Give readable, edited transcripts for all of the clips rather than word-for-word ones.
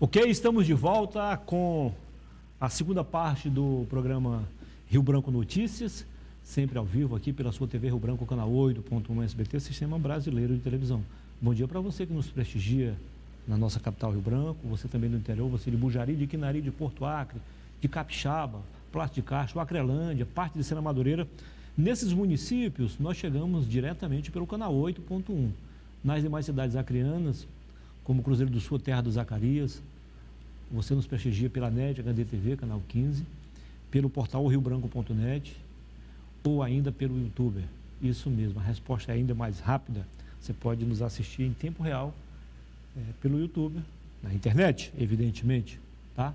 Ok, estamos de volta com a segunda parte do programa Rio Branco Notícias, sempre ao vivo aqui pela sua TV Rio Branco, canal 8.1 SBT, Sistema Brasileiro de Televisão. Bom dia para você que nos prestigia na nossa capital Rio Branco, você também do interior, você de Bujari, de Quinari, de Porto Acre, de Capixaba, Plástico de Castro, Acrelândia, parte de Sena Madureira. Nesses municípios, nós chegamos diretamente pelo canal 8.1. Nas demais cidades acreanas, como Cruzeiro do Sul, Terra do Zacarias, você nos prestigia pela NET, HDTV, canal 15, pelo portal riobranco.net ou ainda pelo YouTuber. Isso mesmo, a resposta é ainda mais rápida. Você pode nos assistir em tempo real pelo YouTube, na internet, evidentemente, tá?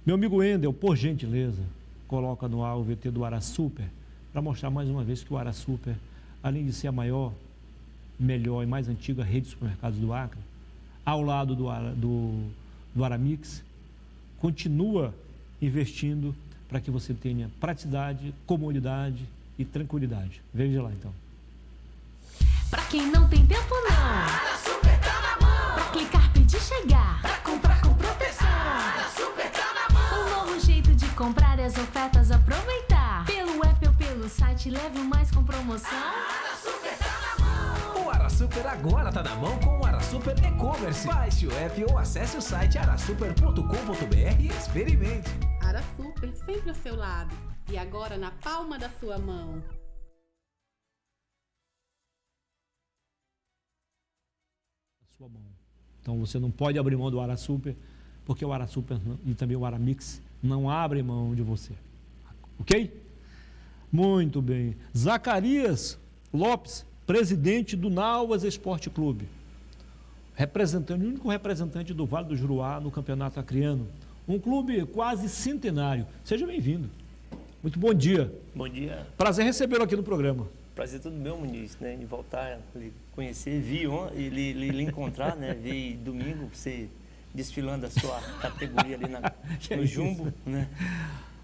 Meu amigo Endel, por gentileza, coloca no ar o VT do AraSuper para mostrar mais uma vez que o AraSuper, além de ser a maior, melhor e mais antiga rede de supermercados do Acre, ao lado do Aramix, continua investindo para que você tenha praticidade, comodidade e tranquilidade. Veja lá então. Pra quem não tem tempo não, a AraSuper tá na mão. pra clicar, pedir, chegar, Pra comprar com proteção, a AraSuper tá na mão. um novo jeito de comprar e as ofertas aproveitar. Pelo app ou pelo site, leve o mais com promoção. A AraSuper tá na mão. O AraSuper agora tá na mão com o AraSuper E-Commerce. Baixe o app ou acesse o site arasuper.com.br e experimente. AraSuper sempre ao seu lado e agora na palma da sua mão. Sua mão. Então você não pode abrir mão do AraSuper, porque o AraSuper e também o Aramix não abrem mão de você. Ok? Muito bem. Zacarias Lopes, presidente do Nauas Esporte Clube, o único representante do Vale do Juruá no Campeonato Acreano, um clube quase centenário. Seja bem-vindo. Muito bom dia. Bom dia. Prazer recebê-lo aqui no programa. Prazer todo meu, Muniz, né? De voltar, lhe conhecer, lhe encontrar, né? Vi domingo você desfilando a sua categoria ali no Jumbo, né?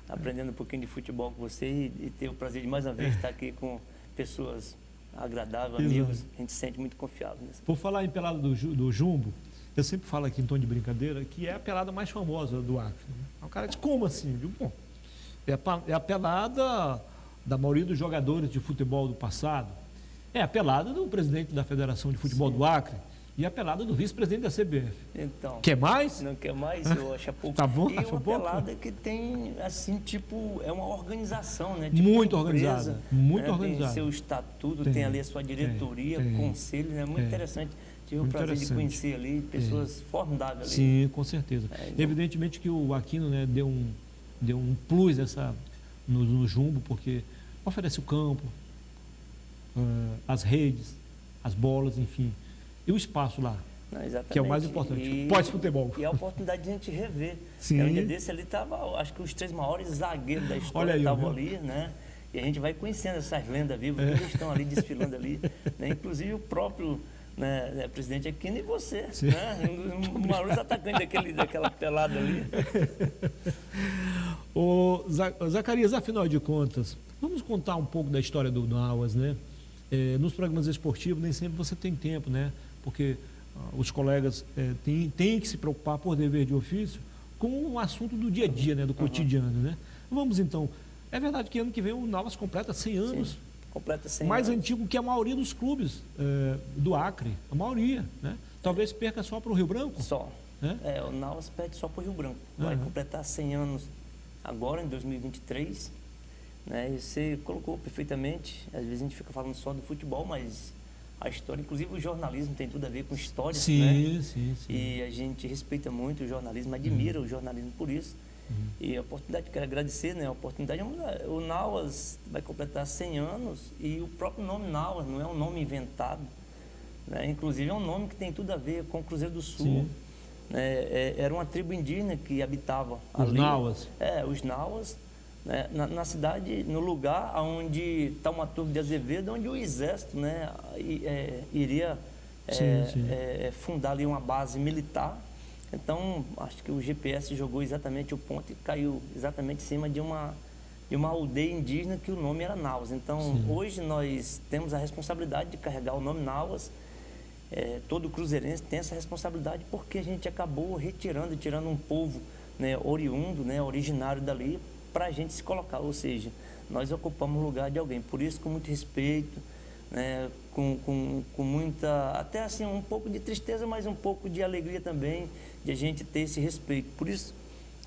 Aprendendo um pouquinho de futebol com você e ter o prazer de mais uma vez estar aqui com pessoas agradáveis, amigos. A gente se sente muito confiável nisso. Por falar em pelada do Jumbo, eu sempre falo aqui em tom de brincadeira que é a pelada mais famosa do Acre. Né? O cara diz, como assim? Eu digo, bom, é a pelada da maioria dos jogadores de futebol do passado. É a pelada do presidente da Federação de Futebol do Acre e a pelada do vice-presidente da CBF. Então, quer mais? Não quer mais? Eu acho pouco. Tá bom? E Acho uma pouco? pelada que tem, assim, tipo, é uma organização, né? Tipo Muito uma empresa, organizada, muito né? organizada. Tem seu estatuto, Tem, tem ali a sua diretoria, tem, conselho, né? Muito interessante. Tive o Muito prazer de interessante. conhecer ali pessoas formidáveis ali. Sim, com certeza. Então, Evidentemente que o Aquino, né, deu um plus no Jumbo, porque oferece o campo, as redes, as bolas, enfim, e o espaço lá, Não, exatamente. que é o mais importante, pós-futebol. E a oportunidade de a gente rever. Sim. Um dia desse ali estava, acho que os 3 maiores zagueiros da história estavam ali, né? E a gente vai conhecendo essas lendas vivas, que eles estão ali desfilando ali, né? Inclusive o próprio, né, presidente Aquino e você, né? Um dos maiores atacantes daquela pelada ali. Ô, Zacarias, afinal de contas, vamos contar um pouco da história do Nauas, né? Nos programas esportivos nem sempre você tem tempo, né? Porque os colegas têm que se preocupar por dever de ofício com o assunto do dia a dia, né? Do cotidiano, né? Vamos então, é verdade que ano que vem o Nauas completa 100 anos. Sim, completa 100 mais anos. antigo que a maioria dos clubes do Acre, a maioria, né? Talvez perca só para o Rio Branco. Só. Né? O Nauas perde só para o Rio Branco. Vai completar 100 anos agora, em 2023. Né? E você colocou perfeitamente, às vezes a gente fica falando só do futebol, mas a história, inclusive o jornalismo tem tudo a ver com história. Sim, né? sim. E a gente respeita muito o jornalismo, admira o jornalismo por isso. E a oportunidade, quero agradecer, né? A oportunidade, o Nauas vai completar 100 anos e o próprio nome Nauas não é um nome inventado. Né? Inclusive é um nome que tem tudo a ver com o Cruzeiro do Sul. Era uma tribo indígena que habitava ali. Os Nauas. Os Nauas. Né? Na cidade, no lugar onde está uma torre de Azevedo, onde o exército, né, iria fundar ali uma base militar. Então, acho que o GPS jogou exatamente o ponto e caiu exatamente em cima de uma aldeia indígena que o nome era Nauas. Então, hoje nós temos a responsabilidade de carregar o nome Nauas todo cruzeirense tem essa responsabilidade, porque a gente acabou tirando um povo, né, oriundo, né, originário dali, para a gente se colocar, ou seja, nós ocupamos o lugar de alguém. Por isso, com muito respeito, né, com muita, até assim, um pouco de tristeza, mas um pouco de alegria também, de a gente ter esse respeito. Por isso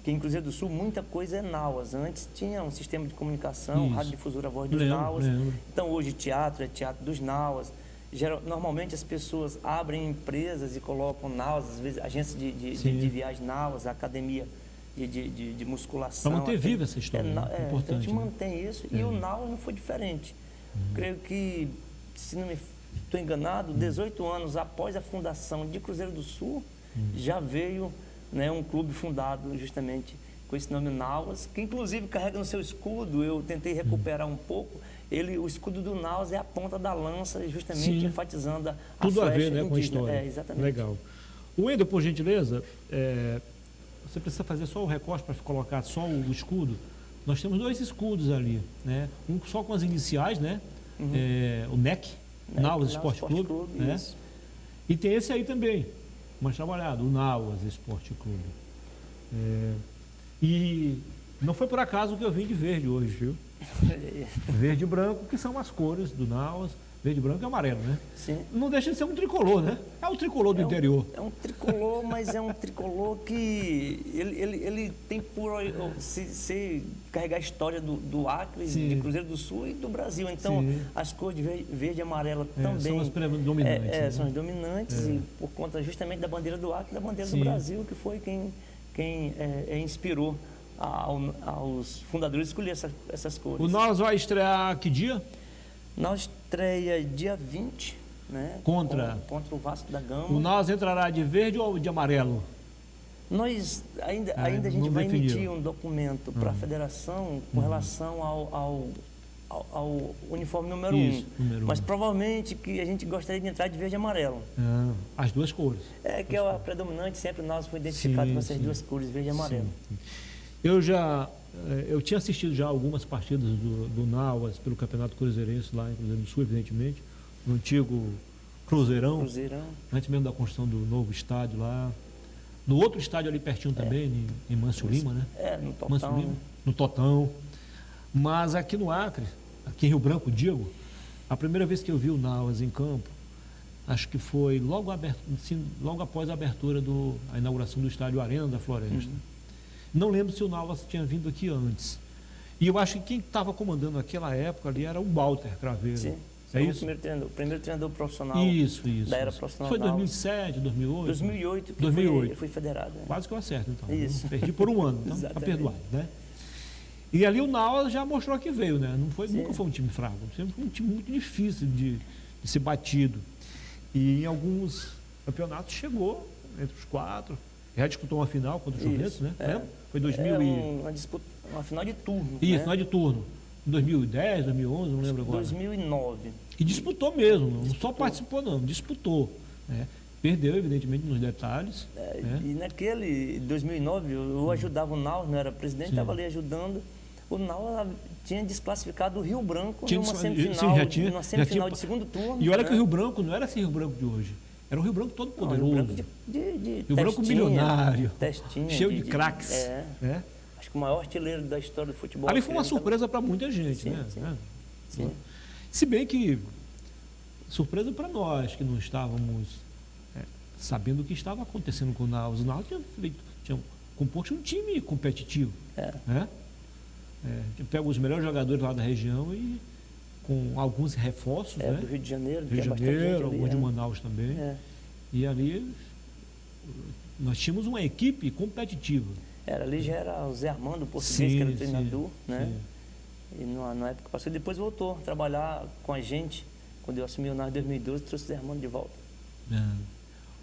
que em Cruzeiro do Sul muita coisa é Nauas. Antes tinha um sistema de comunicação, Isso. radiodifusora Voz dos Nauas. Então hoje teatro é Teatro dos Nauas. Normalmente as pessoas abrem empresas e colocam Nauas, às vezes agências de viagem Nauas, academia de musculação. Para manter viva essa história, importante. Então a gente mantém isso e o Nauas não foi diferente. Creio que, se não me estou enganado, 18 anos após a fundação de Cruzeiro do Sul, já veio, né, um clube fundado justamente com esse nome Nauas, que inclusive carrega no seu escudo. Eu tentei recuperar um pouco. O escudo do Nauas é a ponta da lança, justamente enfatizando a tudo flecha a ver, né, com a indígena. história. Exatamente. Legal. Wendel, por gentileza, você precisa fazer só o recorte para colocar só o escudo. Nós temos 2 escudos ali, né? Um só com as iniciais, né? O NEC, Nauas Esporte Clube, né? Isso. E tem esse aí também, mais trabalhado, o Nauas Esporte Clube. E não foi por acaso que eu vim de verde hoje, viu? Verde e branco, que são as cores do Nauas. Verde, branco e amarelo, né? Sim. Não deixa de ser um tricolor, né? É o tricolor do interior. É um tricolor, mas é um tricolor que ele tem por se carregar a história do Acre, de Cruzeiro do Sul e do Brasil. Então, as cores de verde e amarelo também são as predominantes. Né? São as dominantes, e por conta justamente da bandeira do Acre e da bandeira do Brasil, que foi quem inspirou aos fundadores a escolher essas cores. O Nauas vai estrear que dia? Na estreia dia 20, né? Contra o Vasco da Gama. O Nauas entrará de verde ou de amarelo? Nós ainda a gente vai emitir um documento para a federação com relação ao uniforme número 1. Mas provavelmente que a gente gostaria de entrar de verde e amarelo. As 2 cores. Que é a predominante, sempre nós foi identificado com essas 2 cores, verde e amarelo. Eu tinha assistido já algumas partidas do Nauas pelo Campeonato Cruzeirense lá em Cruzeiro do Sul, evidentemente, no antigo Cruzeirão, antes mesmo da construção do novo estádio lá. No outro estádio ali pertinho também, em Mâncio Lima, né? No Totão. No Totão. Mas aqui no Acre, aqui em Rio Branco, digo, a primeira vez que eu vi o Nauas em campo, acho que foi logo após a abertura a inauguração do estádio Arena da Floresta. Não lembro se o Nauas tinha vindo aqui antes. E eu acho que quem estava comandando naquela época ali era o Walter Craveiro. Sim. É isso? O primeiro treinador profissional da era profissional. Foi 2007, 2008? 2008 que 2008. Fui federado. Quase que eu acerto, então. Isso. Perdi por um ano, então está perdoado, né? E ali o Nauas já mostrou que veio, né? Nunca foi um time fraco, sempre foi um time muito difícil de ser batido. E em alguns campeonatos chegou entre os 4. Já disputou uma final contra o Juventus, né? Foi 2000 uma final de turno. Isso, né? final de turno. 2010, 2011, não lembro agora. 2009. E disputou mesmo, não só participou não, disputou. Né? Perdeu, evidentemente, nos detalhes. Né? E naquele 2009, eu ajudava o Nauas, não era presidente, estava ali ajudando. O Nauas tinha desclassificado o Rio Branco numa semifinal de segundo turno. E olha que o Rio Branco não era esse Rio Branco de hoje. Era um Rio Branco todo poderoso. Rio Branco Rio Branco milionário. Testinha, cheio de craques. Né? Acho que o maior artilheiro da história do futebol. Ali foi uma surpresa para muita gente, né? Sim. Se bem que surpresa para nós, que não estávamos sabendo o que estava acontecendo com o Nauas. O Nauas tinha composto um time competitivo. Né? Pega os melhores jogadores lá da região e com alguns reforços, né? Do Rio de Janeiro, alguns de Manaus também. E ali nós tínhamos uma equipe competitiva. Ali já era o Zé Armando, o português, que era o treinador, né? E na época passou, depois voltou a trabalhar com a gente. Quando eu assumi o Nauas em 2012, trouxe o Zé Armando de volta.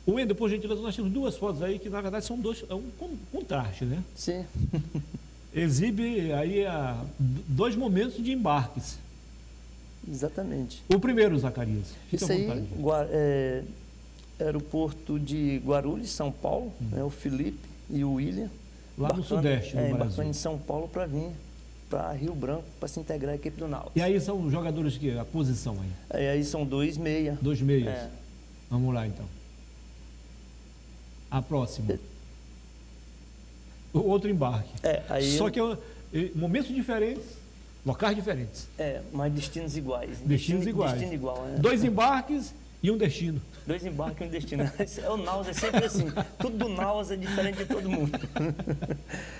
O Wendel, por gentileza, nós temos 2 fotos aí que na verdade são um contraste, né? Sim. Exibe aí 2 momentos de embarques. Exatamente. O primeiro, Zacarias. Isso aí, aeroporto de Guarulhos, São Paulo, né, o Felipe e o William. Lá no sudeste do Brasil. Embarcando em São Paulo para vir para Rio Branco, para se integrar à equipe do Nauas. E aí são jogadores que a posição aí? Aí são 2 meia. 2 meias. Vamos lá, então. A próxima. O outro embarque. Só que momentos diferentes, locais diferentes. Mas destinos iguais. Destinos iguais. Destino igual, né? 2 embarques e um destino. 2 embarques e um destino. O Naus é sempre assim. Tudo do Naus é diferente de todo mundo.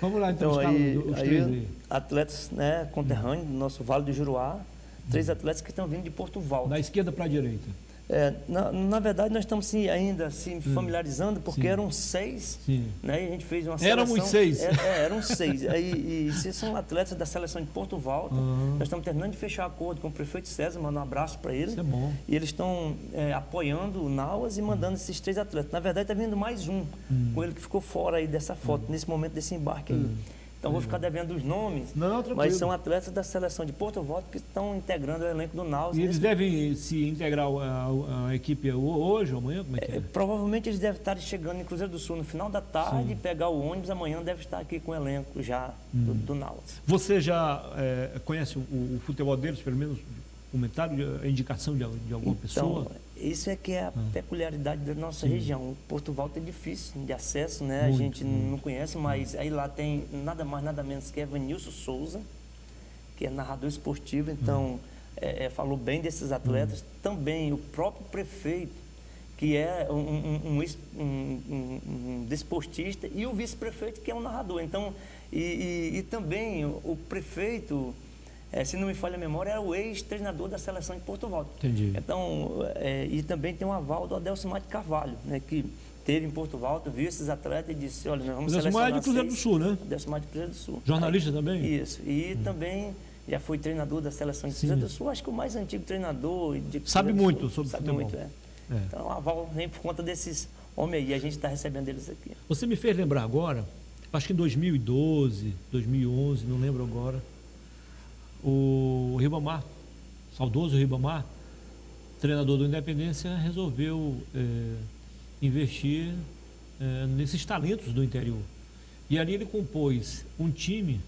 Vamos lá, então, os três aí. Atletas, né, conterrâneos do nosso Vale do Juruá. 3 atletas que estão vindo de Porto Valdo. Da esquerda para a direita. Na verdade, nós estamos ainda se familiarizando, porque eram 6, né? E a gente fez uma seleção. Éramos 6. Eram 6. E se são atletas da seleção de Porto Valdo, nós estamos terminando de fechar acordo com o prefeito César, mandar um abraço para ele. Isso é bom. E eles estão apoiando o Nauas e mandando esses 3 atletas. Na verdade, está vindo mais um, com ele que ficou fora aí dessa foto, nesse momento desse embarque aí. Então, vou ficar devendo os nomes, mas são atletas da seleção de Porto Valdo que estão integrando o elenco do Naus. E eles devem se integrar a equipe hoje ou amanhã? Como é que é? Provavelmente eles devem estar chegando em Cruzeiro do Sul no final da tarde, pegar o ônibus, amanhã deve estar aqui com o elenco já do Naus. Você já conhece o futebol deles, pelo menos comentário, a indicação de alguma pessoa? Isso é que é a peculiaridade da nossa região. O Porto Valdo é difícil de acesso, né? A gente não conhece, mas aí lá tem nada mais, nada menos que Evanilson Souza, que é narrador esportivo, então falou bem desses atletas. Também o próprio prefeito, que é um desportista, e o vice-prefeito, que é um narrador. Então, e também o prefeito... se não me falha a memória, era o ex-treinador da seleção de Porto Valdo. Entendi. Então, e também tem um aval do Adelcimar de Carvalho, né, que teve em Porto Valdo, viu esses atletas e disse, olha, nós vamos selecionar Adelcimar é de Cruzeiro do Sul, né? Adelcimar de Cruzeiro do Sul. Jornalista também? Isso. E também já foi treinador da seleção de Cruzeiro do Sul, acho que o mais antigo treinador de Sabe muito sobre sabe futebol. Muito, Então, o aval vem por conta desses homens aí, a gente está recebendo eles aqui. Você me fez lembrar agora, acho que em 2012, 2011, não lembro agora, o Ribamar, saudoso Ribamar, treinador do Independência, resolveu investir nesses talentos do interior. E ali ele compôs um time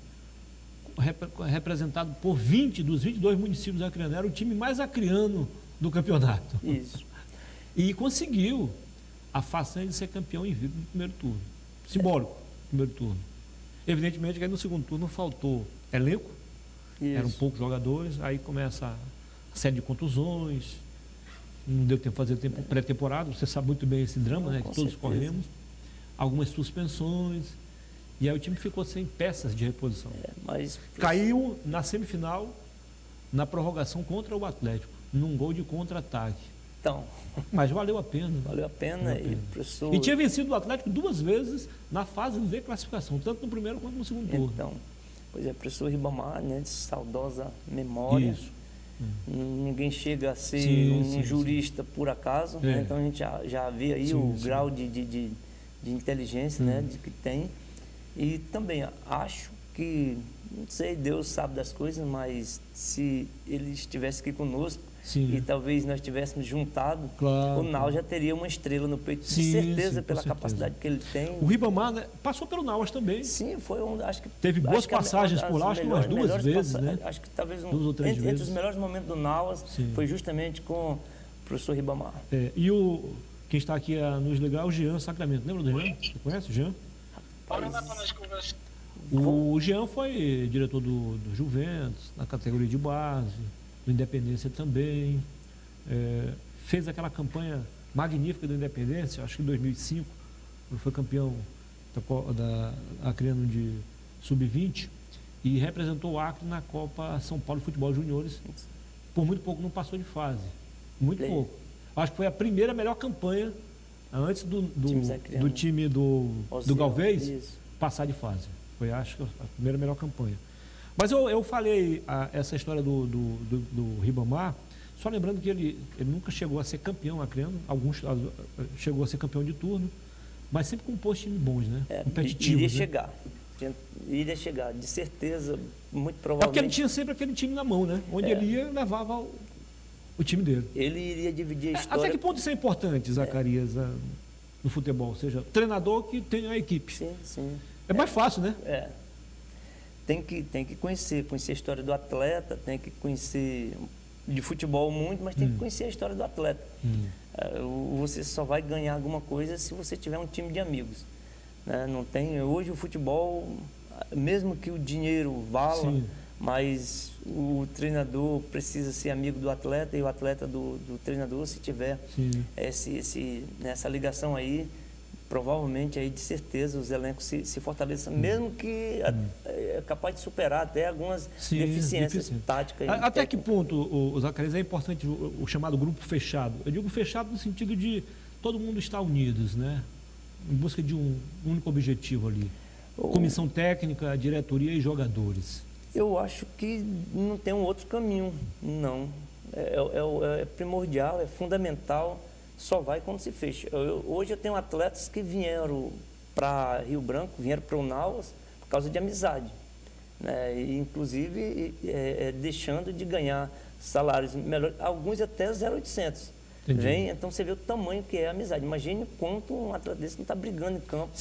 representado por 20 dos 22 municípios acreanos. Era o time mais acreano do campeonato. Isso. E conseguiu a façanha de ser campeão invicto no primeiro turno. Simbólico, primeiro turno. Evidentemente que aí no segundo turno faltou elenco, eram poucos jogadores, aí começa a série de contusões, não deu tempo de fazer pré-temporada, você sabe muito bem esse drama, né, que todos corremos, algumas suspensões, e aí o time ficou sem peças de reposição. Caiu na semifinal, na prorrogação contra o Atlético, num gol de contra-ataque. Então, mas valeu a pena. Valeu a pena. E tinha vencido o Atlético 2 vezes na fase de classificação, tanto no primeiro quanto no segundo turno. Então, pois é, professor Ribamar, né, de saudosa memória. Isso. Ninguém chega a ser um jurista por acaso, né? Então a gente já vê aí o grau de inteligência, né, de que tem. E também acho que, não sei, Deus sabe das coisas, mas se ele estivesse aqui conosco, e talvez nós tivéssemos juntado, o Naus já teria uma estrela no peito, de certeza, pela capacidade que ele tem. O Ribamar, né, passou pelo Naus também. Sim, foi acho que teve boas passagens por lá, acho que umas 2 vezes, né? Acho que talvez 2 ou 3 vezes. Entre os melhores momentos do Naus foi justamente com o professor Ribamar. E quem está aqui a nos ligar é o Jean Sacramento. Lembra do Jean? Você conhece o Jean? O Jean foi diretor do Juventus, na categoria de base, do Independência também. Fez aquela campanha magnífica do Independência, acho que em 2005, quando foi campeão da Acreano de Sub-20, e representou o Acre na Copa São Paulo Futebol Juniores. Por muito pouco não passou de fase. Muito pouco. Acho que foi a primeira melhor campanha antes do time do Galvez passar de fase. Foi, acho que, a primeira melhor campanha. Mas eu falei essa história do Ribamar, só lembrando que ele nunca chegou a ser campeão acreano, chegou a ser campeão de turno, mas sempre compôs times bons, né? Competitivos. Iria chegar, de certeza, muito É provavelmente. porque ele tinha sempre aquele time na mão, né? Onde ele ia, levava o time dele. Ele iria dividir a história. Até que ponto isso é importante, Zacarias, no futebol? Ou seja, treinador que tem a equipe. Sim. É mais fácil, né? Tem que conhecer a história do atleta, tem que conhecer de futebol muito, mas tem que conhecer a história do atleta. Você só vai ganhar alguma coisa se você tiver um time de amigos, né? Não tem, hoje o futebol, mesmo que o dinheiro vala, Sim. mas o treinador precisa ser amigo do atleta e o atleta do treinador, se tiver essa ligação aí, provavelmente aí de certeza os elencos se fortaleçam, mesmo que é capaz de superar até algumas deficiências táticas. Até que ponto, o Zacarias, é importante o chamado grupo fechado? Eu digo fechado no sentido de todo mundo estar unidos, né? Em busca de um único objetivo ali. Comissão técnica, diretoria e jogadores. Eu acho que não tem um outro caminho, não. É primordial, é fundamental, só vai quando se fecha. Hoje eu tenho atletas que vieram para Rio Branco, vieram para o Nauas por causa de amizade, né? E, inclusive deixando de ganhar salários melhores, alguns até 0,800. Vem, então você vê o tamanho que é a amizade. Imagine quanto um atleta desse não está brigando em campo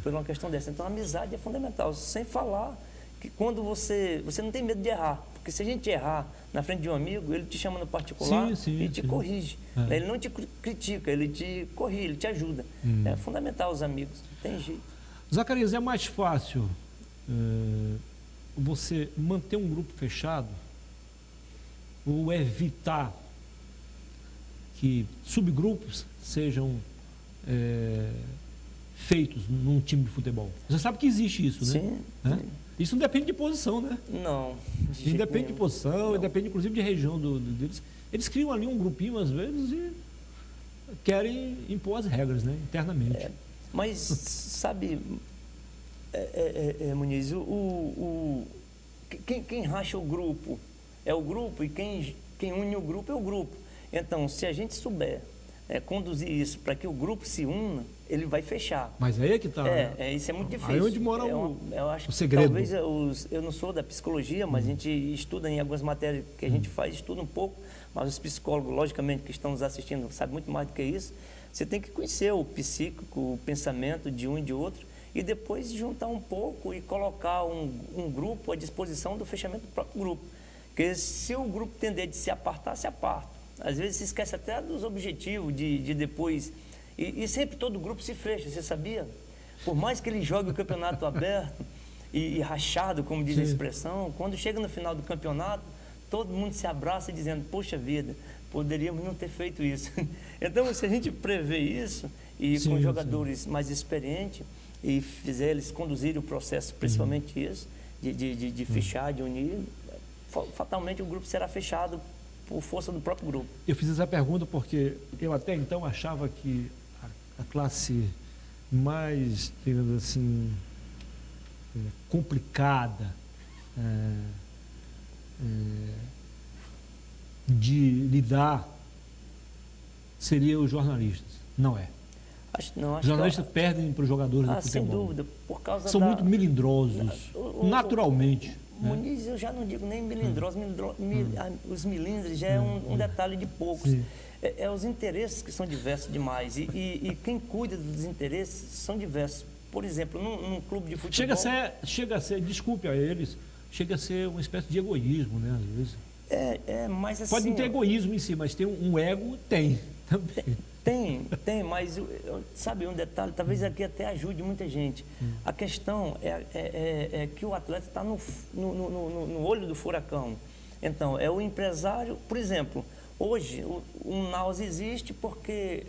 por uma questão dessa. Então a amizade é fundamental, sem falar que quando você não tem medo de errar, porque se a gente errar na frente de um amigo, ele te chama no particular e te corrige. Ele não te critica, ele te corrige, ele te ajuda. É fundamental os amigos, não tem jeito. Zacarias, é mais fácil você manter um grupo fechado ou evitar que subgrupos sejam feitos num time de futebol? Você sabe que existe isso, né? Sim. Isso não depende de posição, né? Não. Isso depende de posição, depende inclusive de região deles. Eles criam ali um grupinho, às vezes, e querem impor as regras, né? Internamente. Mas, sabe, Muniz, quem racha o grupo é o grupo e quem une o grupo é o grupo. Então, se a gente souber conduzir isso para que o grupo se una, ele vai fechar. Mas aí é que está. Isso é muito difícil. Aí onde mora eu acho o segredo. Talvez eu não sou da psicologia, mas a gente estuda em algumas matérias que a gente faz, estuda um pouco, mas os psicólogos, logicamente, que estão nos assistindo, sabem muito mais do que isso. Você tem que conhecer o psíquico, o pensamento de um e de outro, e depois juntar um pouco e colocar um grupo à disposição do fechamento do próprio grupo. Porque se o grupo tender de se apartar, se aparta. Às vezes se esquece até dos objetivos de depois. E sempre todo grupo se fecha, você sabia? Por mais que ele jogue o campeonato aberto e rachado, como diz a expressão, quando chega no final do campeonato, todo mundo se abraça dizendo, poxa vida, poderíamos não ter feito isso. Então, se a gente prevê isso, e com jogadores mais experientes, e fizer eles conduzirem o processo, principalmente isso, de fechar, de unir, fatalmente o grupo será fechado por força do próprio grupo. Eu fiz essa pergunta porque eu até então achava que a classe mais, digamos assim, complicada de lidar seria os jornalistas. Não é. Os jornalistas perdem para os jogadores do futebol. Sem dúvida, por causa São muito melindrosos, naturalmente. Muniz, eu já não digo nem melindrosos, os milindres já é um detalhe de poucos. Os interesses que são diversos demais e quem cuida dos interesses são diversos. Por exemplo, num clube de futebol... Chega a ser, desculpe a eles, chega a ser uma espécie de egoísmo, né, às vezes. Mas assim... Pode não ter egoísmo em si, mas tem um ego, tem também. Tem, mas sabe um detalhe, talvez aqui até ajude muita gente. A questão é que o atleta está no olho do furacão. Então, é o empresário, por exemplo, hoje o Nauas existe porque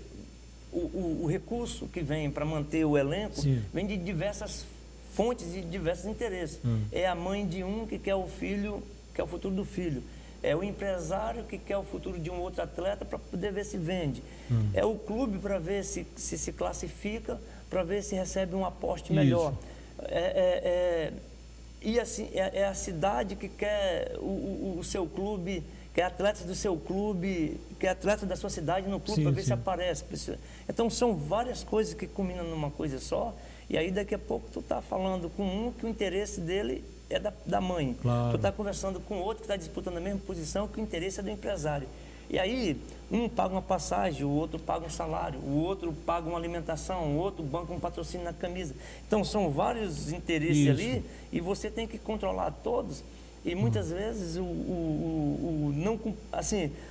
o recurso que vem para manter o elenco vem de diversas fontes e diversos interesses. É a mãe de um que quer o filho, que é o futuro do filho. É o empresário que quer o futuro de um outro atleta para poder ver se vende. É o clube para ver se classifica, para ver se recebe um aporte melhor. E assim, é a cidade que quer o seu clube, quer atletas do seu clube, quer atletas da sua cidade no clube para ver se aparece. Então são várias coisas que combinam numa coisa só. E aí daqui a pouco tu está falando com um que o interesse dele é da mãe. Claro. Tu está conversando com outro que está disputando a mesma posição, que o interesse é do empresário. E aí, um paga uma passagem, o outro paga um salário, o outro paga uma alimentação, o outro banca um patrocínio na camisa. Então, são vários interesses ali e você tem que controlar todos. E muitas vezes,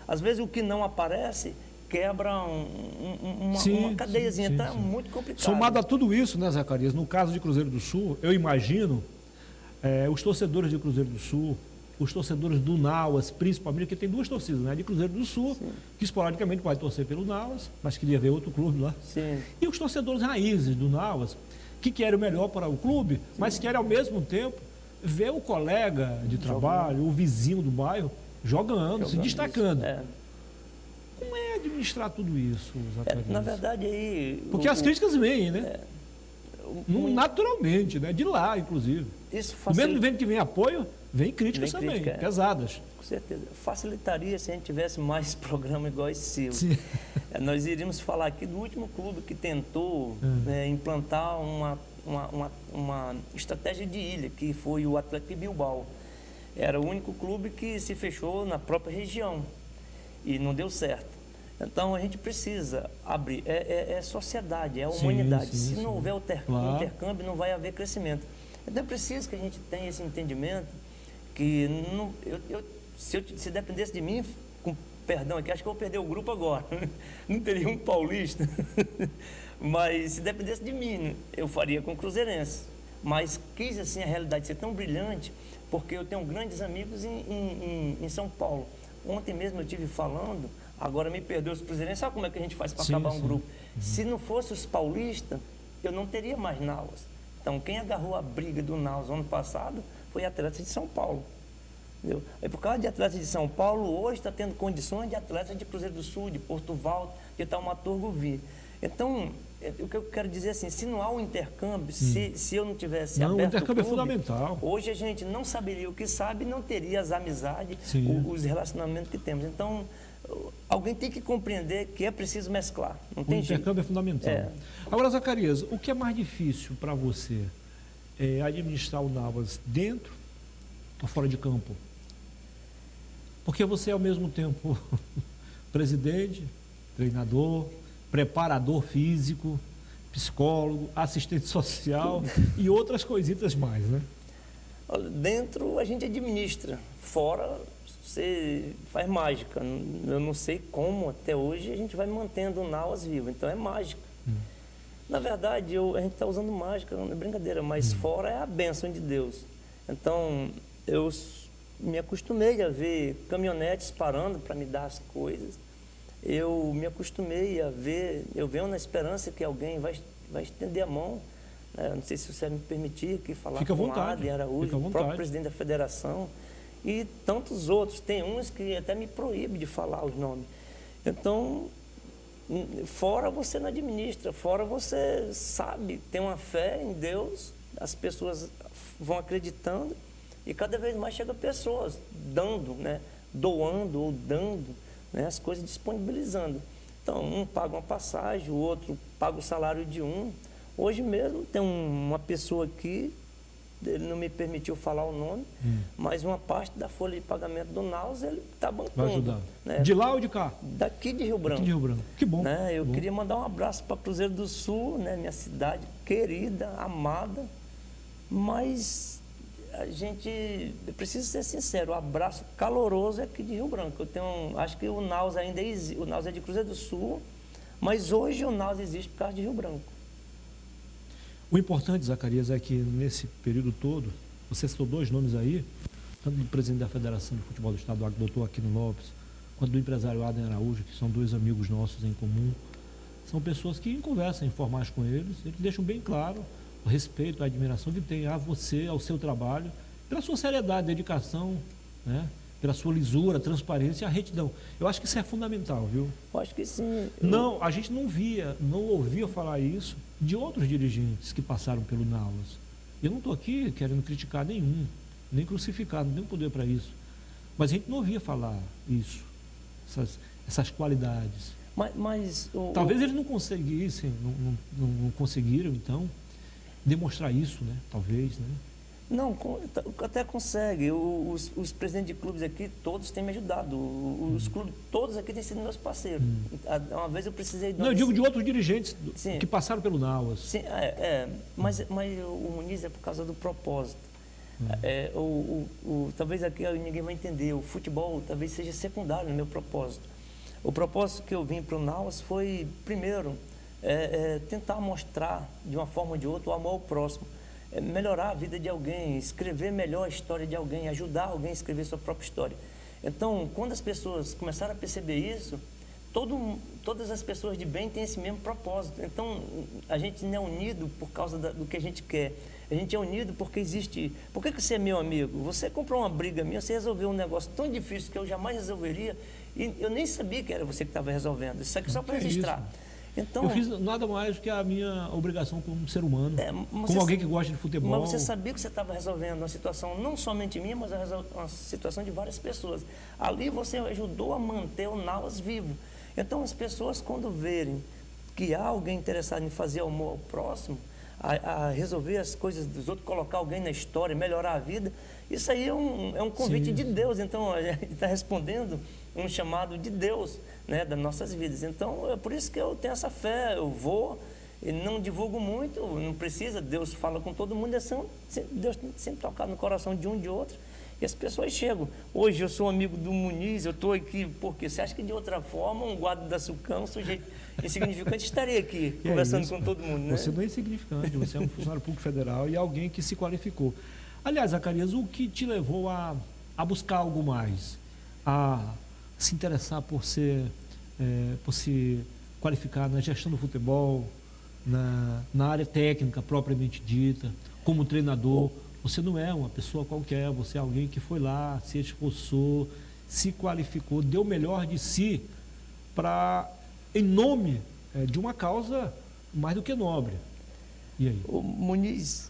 às vezes o que não aparece, quebra uma cadeiazinha. Sim, Então sim. é muito complicado. Somado a tudo isso, né, Zacarias, no caso de Cruzeiro do Sul, eu imagino os torcedores de Cruzeiro do Sul, os torcedores do Nauas, principalmente, porque tem duas torcidas, né? De Cruzeiro do Sul, que esporadicamente vai torcer pelo Nauas, mas queria ver outro clube lá. Sim. E os torcedores raízes do Nauas, que querem o melhor para o clube, mas querem ao mesmo tempo ver o colega de trabalho, o vizinho do bairro, jogando, se destacando. Como é administrar tudo isso, Zacarias? Na verdade, aí... Porque as críticas vêm, né? Naturalmente, né? De lá, inclusive. Isso Do mesmo vento que vem apoio, vem críticas também, pesadas. Com certeza. Facilitaria se a gente tivesse mais programa igual esse seu. Sim. Nós iríamos falar aqui do último clube que tentou implantar uma estratégia de ilha, que foi o Atlético Bilbao. Era o único clube que se fechou na própria região e não deu certo. Então a gente precisa abrir, é sociedade, é a humanidade. Se não houver intercâmbio, não vai haver crescimento. Então é preciso que a gente tenha esse entendimento que se dependesse de mim, com perdão aqui, acho que eu vou perder o grupo agora. Não teria um paulista. Mas se dependesse de mim, eu faria com o Cruzeirense. Mas quis assim a realidade ser tão brilhante, porque eu tenho grandes amigos em São Paulo. Ontem mesmo eu estive falando, agora me perdoe os cruzeirenses, sabe como é que a gente faz para acabar um grupo? Se não fosse os paulistas, eu não teria mais Nauas. Então, quem agarrou a briga do Nauas ano passado foi Atlético de São Paulo. Entendeu? E por causa de Atlético de São Paulo, hoje está tendo condições de Atlético de Cruzeiro do Sul, de Porto Valdo, de Taumaturgo vir. Então, o que eu quero dizer assim, se não há um intercâmbio, se eu não tivesse aberto o intercâmbio o clube, é fundamental. Hoje a gente não saberia o que sabe e não teria as amizades, os relacionamentos que temos. Então, alguém tem que compreender que é preciso mesclar. Não tem jeito. O intercâmbio é fundamental. Agora, Zacarias, o que é mais difícil para você administrar o Nauas dentro ou fora de campo? Porque você é ao mesmo tempo presidente, treinador, preparador físico, psicólogo, assistente social e outras coisitas mais, né? Dentro a gente administra, fora você faz mágica. Eu não sei como até hoje a gente vai mantendo o Nauas vivo, então é mágica. Na verdade, a gente está usando mágica, não é brincadeira, mas fora é a bênção de Deus. Então, eu me acostumei a ver caminhonetes parando para me dar as coisas. Eu me acostumei a ver, eu venho na esperança que alguém vai estender a mão. Não sei se você me permitir aqui falar com o Adem Araújo, o próprio presidente da federação, e tantos outros. Tem uns que até me proíbem de falar os nomes. Então, fora você não administra, fora você sabe, tem uma fé em Deus, as pessoas vão acreditando e cada vez mais chega pessoas dando, né, doando ou dando, né, as coisas disponibilizando. Então, um paga uma passagem, o outro paga o salário de um. Hoje mesmo tem uma pessoa aqui, ele não me permitiu falar o nome, mas uma parte da folha de pagamento do Nauas ele está bancando. Vai ajudar. Né? De lá ou de cá? Daqui de Rio Branco. Aqui de Rio Branco. Que bom. Né? Eu queria mandar um abraço para Cruzeiro do Sul, né? Minha cidade querida, amada, mas a gente precisa ser sincero, o abraço caloroso é aqui de Rio Branco. Acho que o Nauas ainda existe, o Nauas é de Cruzeiro do Sul, mas hoje o Nauas existe por causa de Rio Branco. O importante, Zacarias, é que nesse período todo, você citou dois nomes aí, tanto do presidente da Federação de Futebol do Estado, o doutor Aquino Lopes, quanto do empresário Adem Araújo, que são dois amigos nossos em comum. São pessoas que, em conversa informais com eles deixam bem claro o respeito, a admiração que tem a você, ao seu trabalho, pela sua seriedade, dedicação, né? Pela sua lisura, transparência e a retidão. Eu acho que isso é fundamental, viu? Eu acho que sim. Não, a gente não ouvia falar isso de outros dirigentes que passaram pelo Nauas. Eu não estou aqui querendo criticar nenhum, nem crucificar, não tenho poder para isso. Mas a gente não ouvia falar isso, essas qualidades. Talvez eles não conseguissem, não conseguiram, então, demonstrar isso, né? Talvez, né? Não, até consegue. Os presidentes de clubes aqui, todos têm me ajudado. Os clubes, todos aqui têm sido meus parceiros. Uma vez eu precisei... Não, eu digo de outros dirigentes que passaram pelo Nauas. Sim, mas o Muniz é por causa do propósito. Talvez aqui ninguém vai entender. O futebol talvez seja secundário no meu propósito. O propósito que eu vim para o Nauas foi, primeiro, tentar mostrar, de uma forma ou de outra, o amor ao próximo. Melhorar a vida de alguém, escrever melhor a história de alguém, ajudar alguém a escrever sua própria história. Então, quando as pessoas começaram a perceber isso, todas as pessoas de bem têm esse mesmo propósito. Então, a gente não é unido por causa do que a gente quer. A gente é unido porque existe... Por que você é meu amigo? Você comprou uma briga minha, você resolveu um negócio tão difícil que eu jamais resolveria, e eu nem sabia que era você que estava resolvendo. Isso aqui só para registrar. Então, eu fiz nada mais do que a minha obrigação como ser humano, como alguém que gosta de futebol. Mas você sabia que você estava resolvendo uma situação, não somente minha, mas uma situação de várias pessoas. Ali você ajudou a manter o Nauas vivo. Então as pessoas, quando verem que há alguém interessado em fazer amor ao próximo, a resolver as coisas dos outros, colocar alguém na história, melhorar a vida, isso aí é um convite de Deus. Então a gente está respondendo um chamado de Deus, né, das nossas vidas. Então é por isso que eu tenho essa fé. Eu vou e não divulgo muito, não precisa, Deus fala com todo mundo, Deus tem que sempre tocar no coração de um de outro. E as pessoas chegam. Hoje eu sou amigo do Muniz, eu estou aqui porque você acha que de outra forma um guarda da Sucam, um sujeito insignificante, estaria aqui conversando com todo mundo, né? Você não é insignificante, você é um funcionário público federal e alguém que se qualificou. Aliás, Zacarias, o que te levou a buscar algo mais? A se interessar por se qualificar na gestão do futebol, na área técnica propriamente dita, como treinador? Você não é uma pessoa qualquer, você é alguém que foi lá, se esforçou, se qualificou, deu o melhor de si em nome de uma causa mais do que nobre. E aí? O Muniz,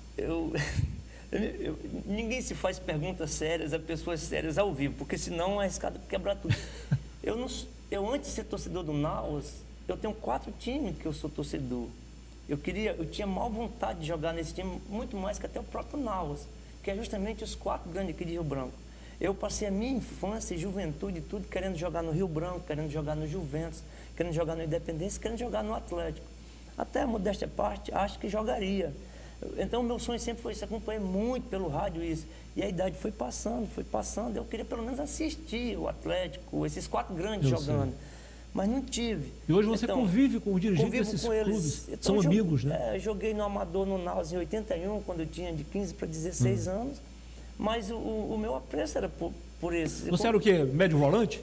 ninguém se faz perguntas sérias a pessoas sérias ao vivo, porque senão é arriscado quebrar tudo. Eu antes de ser torcedor do Nauas, eu tenho 4 times que eu sou torcedor. Eu tinha maior vontade de jogar nesse time, muito mais que até o próprio Nauas, que é justamente os 4 grandes aqui de Rio Branco. Eu passei a minha infância e juventude, tudo querendo jogar no Rio Branco, querendo jogar no Juventus, querendo jogar no Independência, querendo jogar no Atlético. Até a modéstia à parte, acho que jogaria. Então, o meu sonho sempre foi isso, acompanhei muito pelo rádio isso. E a idade foi passando, eu queria pelo menos assistir o Atlético, esses 4 grandes jogando. Sei. Mas não tive. E hoje você convive com os dirigentes desses clubes? Então, são amigos, né? Joguei no Amador, no Nauas, em 81, quando eu tinha de 15 para 16 anos. Mas o meu apreço era por esse. Você era o quê? Médio volante?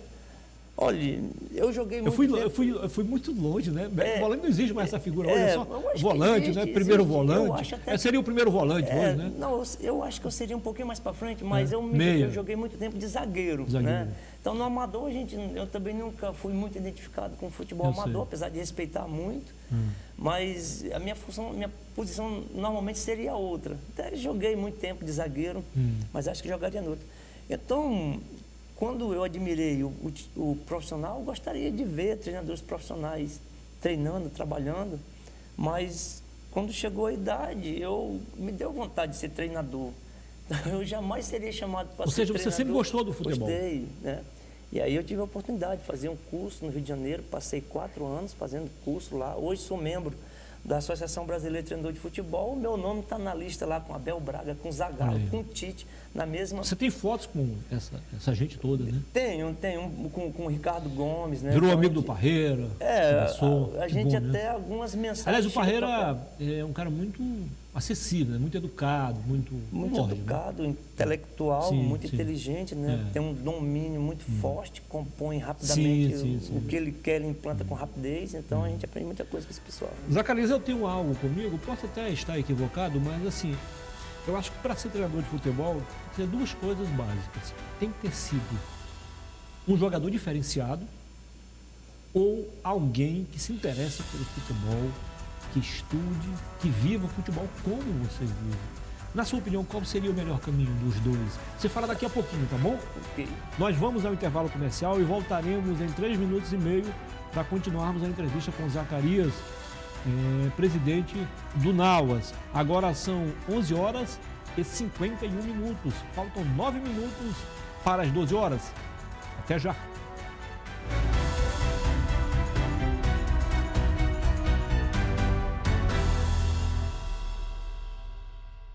Olha, eu joguei muito eu fui muito longe, né? Volante não existe mais essa figura hoje, é só volante, existe, né? Primeiro volante. Seria o primeiro volante hoje, né? Não, eu acho que eu seria um pouquinho mais para frente, mas eu joguei muito tempo de zagueiro. Né? Então, no amador, eu também nunca fui muito identificado com o futebol amador, apesar de respeitar muito. Mas a minha posição normalmente seria outra. Até joguei muito tempo de zagueiro, mas acho que jogaria no outro. Então, quando eu admirei o profissional, eu gostaria de ver treinadores profissionais treinando, trabalhando, mas quando chegou a idade, me deu vontade de ser treinador. Eu jamais seria chamado para ser treinador. Ou seja, você sempre gostou do futebol? Gostei, né? E aí eu tive a oportunidade de fazer um curso no Rio de Janeiro, passei 4 anos fazendo curso lá. Hoje sou membro da Associação Brasileira de Treinador de Futebol. O meu nome está na lista lá com Abel Braga, com Zagallo, com Tite, na mesma... Você tem fotos com essa gente toda, né? Tenho com o Ricardo Gomes, né? Virou amigo do Parreira. A gente até algumas mensagens... Aliás, o Parreira é um cara muito acessível, né? Muito educado, muito educado, né? Intelectual, muito inteligente, né? Tem um domínio muito forte, compõe rapidamente o que ele quer, ele implanta com rapidez, então a gente aprende muita coisa com esse pessoal. Zacarias, eu tenho algo comigo, posso até estar equivocado, mas assim, eu acho que para ser treinador de futebol, tem 2 coisas básicas. Tem que ter sido um jogador diferenciado ou alguém que se interessa pelo futebol, que estude, que viva o futebol como você vive. Na sua opinião, qual seria o melhor caminho dos 2? Você fala daqui a pouquinho, tá bom? Ok. Nós vamos ao intervalo comercial e voltaremos em 3 minutos e meio para continuarmos a entrevista com o Zacarias, presidente do Nauas. Agora são 11 horas e 51 minutos. Faltam 9 minutos para as 12 horas. Até já.